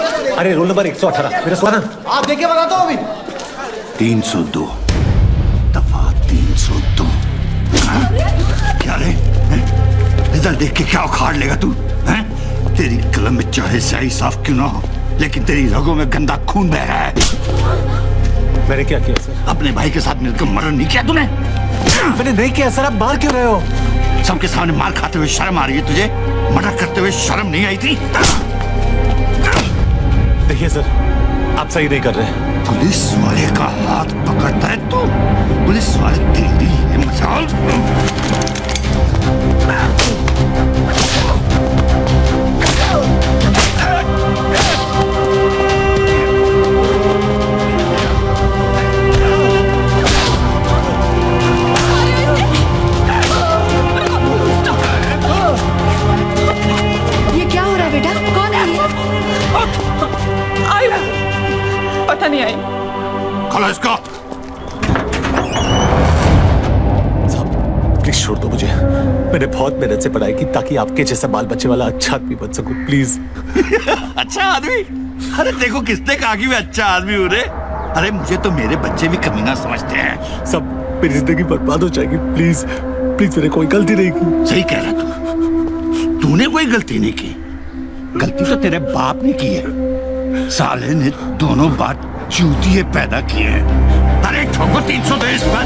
अरे roll number 118 मेरा स्वागत। आप देख के बताता हूँ अभी। 302 दफा 302। क्या रे, रिजल्ट देख के क्या उखाड़ लेगा तू? हैं? तेरी कलम में चाहे स्याही साफ क्यों ना हो, लेकिन तेरी रगों में गंदा खून बह रहा है। मैंने क्या किया सर? अपने भाई के साथ मिलकर मर्डर नहीं किया तूने? मैंने नहीं किया सर। आप मार क्यों रहे हो? सबके सामने मार खाते हुए शर्म आ रही है तुझे? मर्डर करते हुए शर्म नहीं आई थी? देखिए सर, आप सही नहीं कर रहे। पुलिस वाले का हाथ पकड़ता है तू? पुलिस वाले तेरी मजाल। ये क्या हो रहा है बेटा? कौन है ये? आई पता नहीं आई। खोलो इसको। साहब प्लीज छोड़ दो मुझे। मैंने बहुत मेहनत से पढ़ाई की ताकि आपके जैसा बाल बच्चे वाला अच्छा आदमी बन सकूं। प्लीज। अच्छा आदमी? अरे देखो किसने कहा कि मैं अच्छा आदमी हूँ रे? अरे मुझे तो मेरे बच्चे भी कमीना समझते हैं। सब मेरी जिंदगी बर्बाद हो जाएगी। प्लीज प्लीज, मैंने कोई गलती नहीं की। सही कह रहा तूने कोई गलती नहीं की। गलती तो तेरे बाप ने की है। साले ने दोनों बात चूतिए पैदा किए हैं। अरे ठोको 323 पर।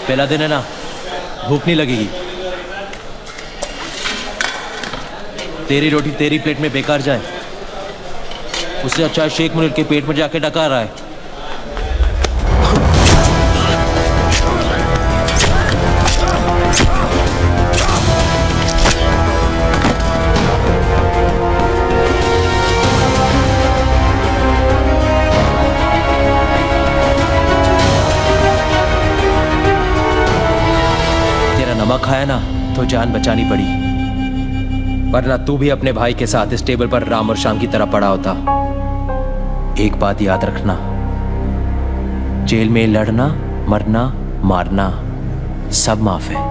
पहला दिन है ना, भूख नहीं लगेगी। तेरी रोटी तेरी प्लेट में बेकार जाए, उससे अच्छा शेख मुनीर के पेट में जाके डका रहा है। नमक खाया ना तो जान बचानी पड़ी, वरना तू भी अपने भाई के साथ इस टेबल पर राम और श्याम की तरह पड़ा होता। एक बात याद रखना, जेल में लड़ना, मरना, मारना सब माफ है,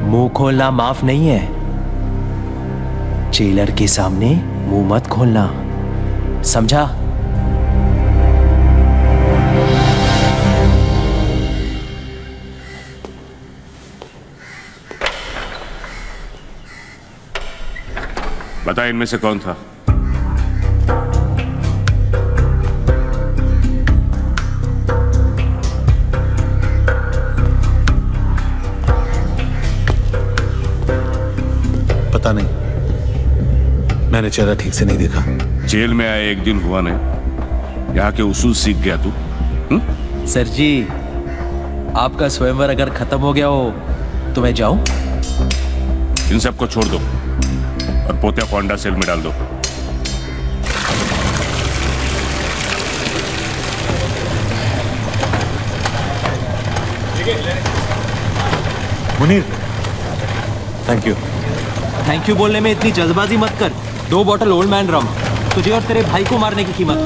मुंह खोलना माफ नहीं है। जेलर के सामने मुंह मत खोलना, समझा? बता इनमें से कौन था? पता नहीं, मैंने चेहरा ठीक से नहीं देखा। जेल में आए एक दिन हुआ नहीं, यहाँ के उसूल सीख गया तू? सर जी, आपका स्वयंवर अगर खत्म हो गया हो तो मैं जाऊं? इन सबको छोड़ दो और पोतिया को अंडा सेल में डाल दो। Munir, thank you. Thank you बोलने में इतनी जल्दबाजी मत कर। 2 बॉटल ओल्ड मैन रम, तुझे और तेरे भाई को मारने की कीमत।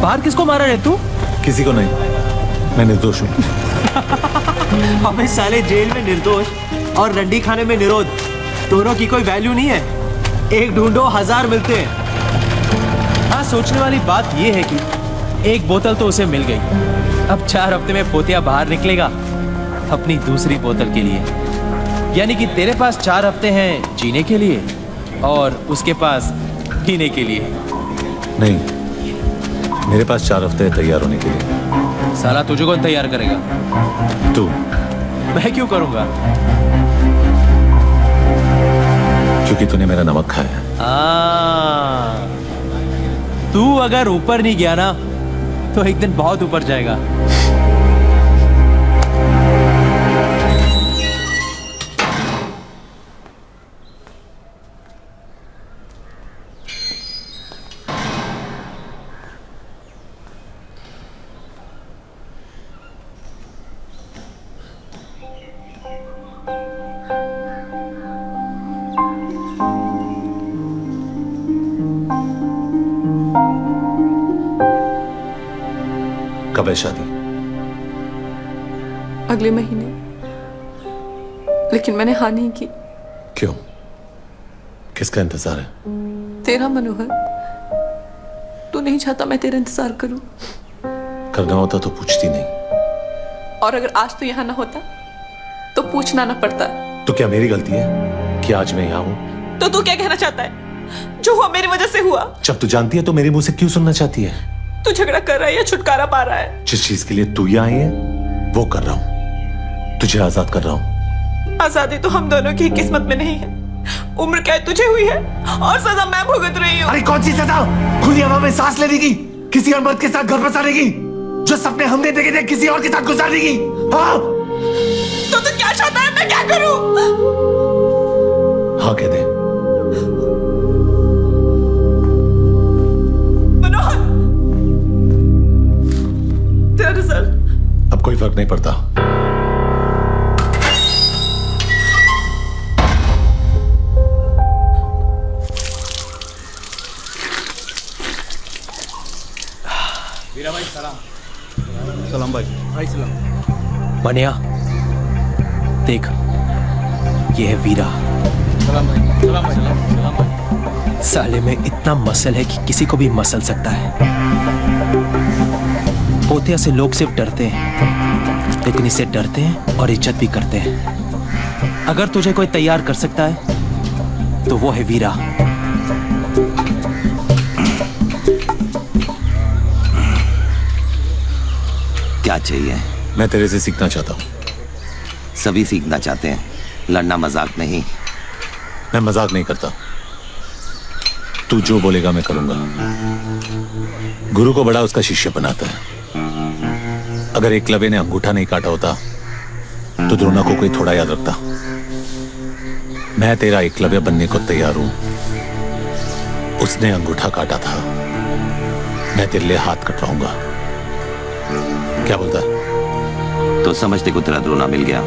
बाहर किसको मारा रे तू? किसी को नहीं, मैं निर्दोष हूँ। हमें साले जेल में निर्दोष और रंडी खाने में निरोध, दोनों की कोई वैल्यू नहीं है। एक ढूंढो 1000 मिलते हैं। हाँ, सोचने वाली बात यह है कि एक बोतल तो उसे मिल गई। अब 4 हफ्ते में पोतिया बाहर निकलेगा अपनी दूसरी बोतल के लिए। यानी कि तेरे पास 4 हफ्ते हैं जीने के लिए और उसके पास पीने के लिए। नहीं, मेरे पास 4 हफ्ते हैं तैयार होने के लिए। साला तुझे कौन तैयार करेगा? तू। मैं क्यों करूंगा? क्योंकि तूने मेरा नमक खाया है। तू अगर ऊपर नहीं गया ना तो एक दिन बहुत ऊपर जाएगा। कब है शादी? अगले महीने। लेकिन मैंने हाँ नहीं की। क्यों? किसका इंतजार है? तेरा मनोहर। तू नहीं चाहता मैं तेरा इंतजार करूं। करना होता तो पूछती नहीं। और अगर आज तू यहाँ ना होता तो पूछना ना पड़ता। तो क्या मेरी गलती है कि आज मैं यहाँ हूँ? तो तू क्या कहना चाहता है? जो हुआ मेरी वजह से हुआ। जब तू जानती है तो मेरे मुंह से क्यों सुनना चाहती है? तू झगड़ा कर रहा है या छुटकारा पा रहा है? जिस चीज के लिए तू यहाँ आई है वो कर रहा हूँ। तुझे आजाद कर रहा हूँ। आजादी तो हम दोनों की किस्मत में नहीं है। उम्र कैद तुझे हुई है और सजा मैं भुगत रही हूँ। अरे कौन सी सजा? खुली हवा में सांस लेने की, किसी और मर्द के साथ घर बसाने की, जो सपने हमने देखे थे किसी और के साथ गुजारने की। हाँ? तो तू क्या चाहता है मैं क्या करूं? हाँ कह दे। मनोहर, तेरा रिजल्ट। अब कोई फर्क नहीं पड़ता। सलाम भाई। मनिया देख, ये है वीरा। सलाम भाई। सलाम भाई। सलाम भाई। साले में इतना मसल है कि किसी को भी मसल सकता है। पोतिया से लोग सिर्फ डरते हैं, लेकिन इससे डरते हैं और इज्जत भी करते हैं। अगर तुझे कोई तैयार कर सकता है तो वो है वीरा। क्या चाहिए? मैं तेरे से सीखना चाहता हूँ। सभी सीखना चाहते हैं, लड़ना मजाक नहीं। मैं मजाक नहीं करता। तू जो बोलेगा मैं करूंगा। गुरु को बड़ा उसका शिष्य बनाता है। अगर एकलव्य ने अंगूठा नहीं काटा होता तो द्रोणा को कोई थोड़ा याद रखता। मैं तेरा एकलव्य बनने को तैयार हूं। उसने अंगूठा काटा था, मैं तेरे लिए हाथ कटवाऊंगा। क्या बोलता है? तो समझते को तेरा द्रोणा मिल गया।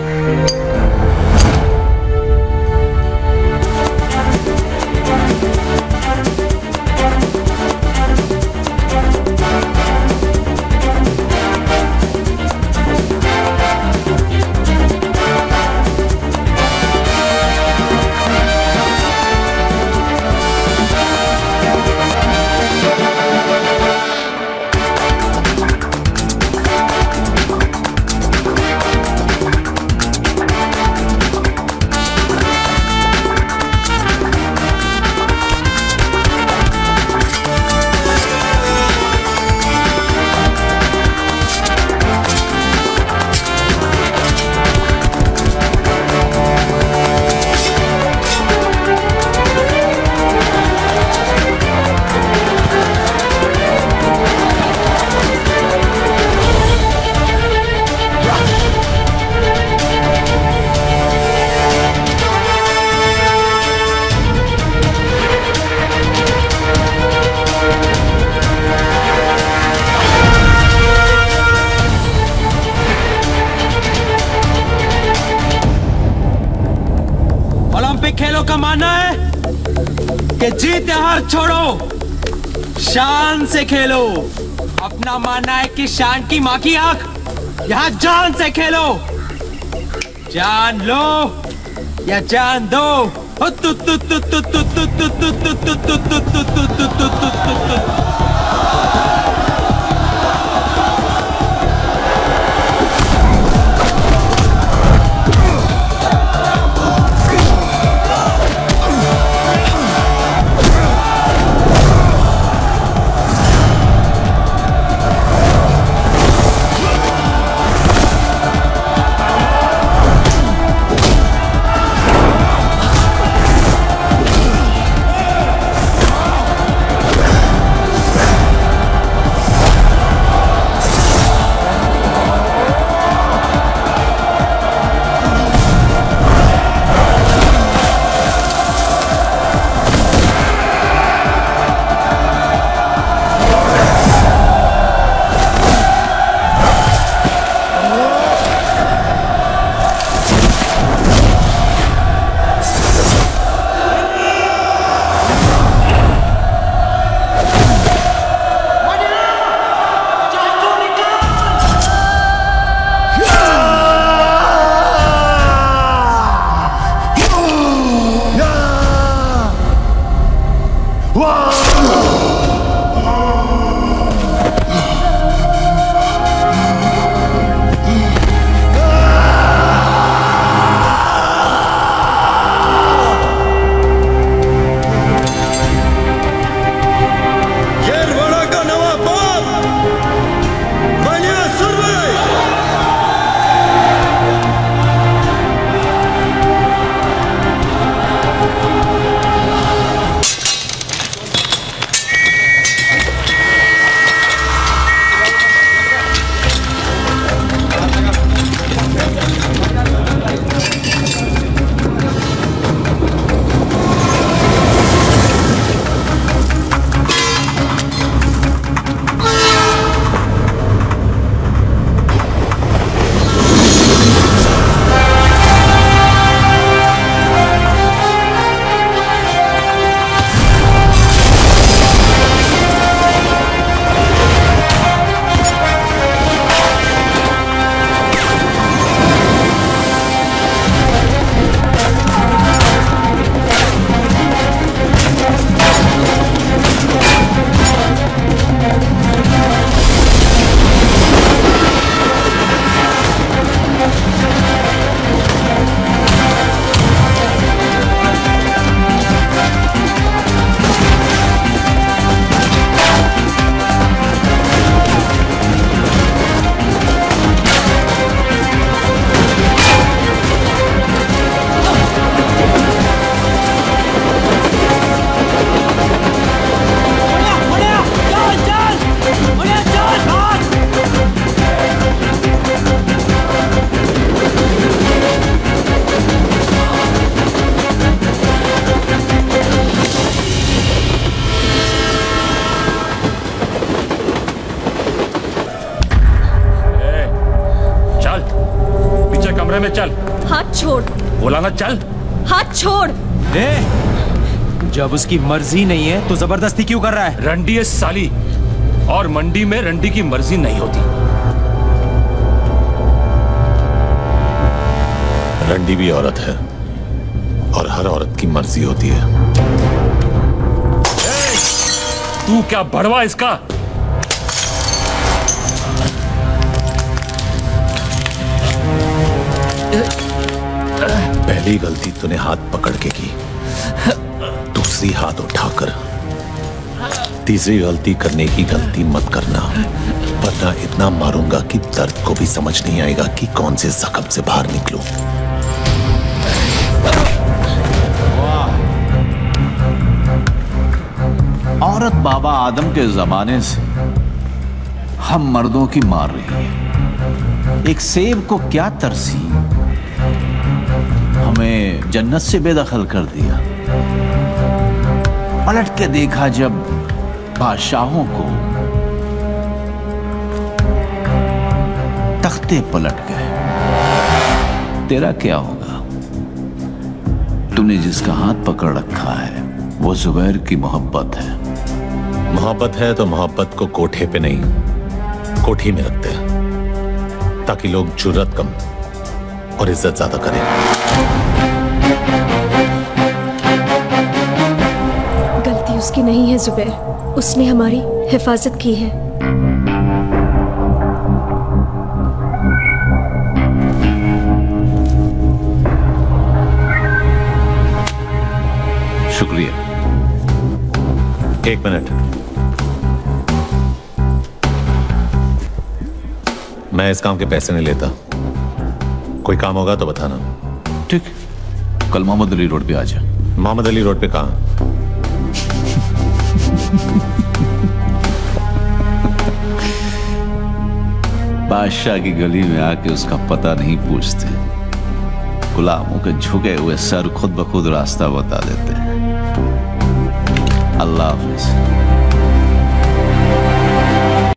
ओलंपिक खेलों का मानना है कि जीत या हार छोड़ो, शान से खेलो। अपना मानना है कि शान की मां की आंख, यहां जान से खेलो। जान लो या जान दो। में चल। हाथ छोड़, बोला ना चल। हाथ छोड़। जब उसकी मर्जी नहीं है तो जबरदस्ती क्यों कर रहा है? रंडी है साली, और मंडी में रंडी की मर्जी नहीं होती। रंडी भी औरत है और हर औरत की मर्जी होती है। तू क्या बड़वा इसका? पहली गलती तूने हाथ पकड़ के की, दूसरी हाथ उठाकर, तीसरी गलती करने की गलती मत करना, वरना इतना मारूंगा कि दर्द को भी समझ नहीं आएगा कि कौन से जख्म से बाहर निकलूं। औरत बाबा आदम के जमाने से हम मर्दों की मार रही है। एक सेब को क्या तरसी, हमें जन्नत से बेदखल कर दिया। पलट के देखा जब बादशाहों को, तख्ते पलट गए। तेरा क्या होगा? तूने जिसका हाथ पकड़ रखा है वो जुबैर की मोहब्बत है। मोहब्बत है तो मोहब्बत को कोठे पे नहीं, कोठी में रखते हैं, ताकि लोग जुर्रत कम और इज्जत ज्यादा करें। गलती उसकी नहीं है जुबैर, उसने हमारी हिफाजत की है। शुक्रिया। एक मिनट, मैं इस काम के पैसे नहीं लेता। कोई काम होगा तो बताना। ठीक, कल मोहम्मद अली रोड पे आ जा। मोहम्मद अली रोड पे कहाँ? बादशाह की गली में आके उसका पता नहीं पूछते, गुलामों के झुके हुए सर खुद ब खुद रास्ता बता देते हैं। अल्लाह हाफिज।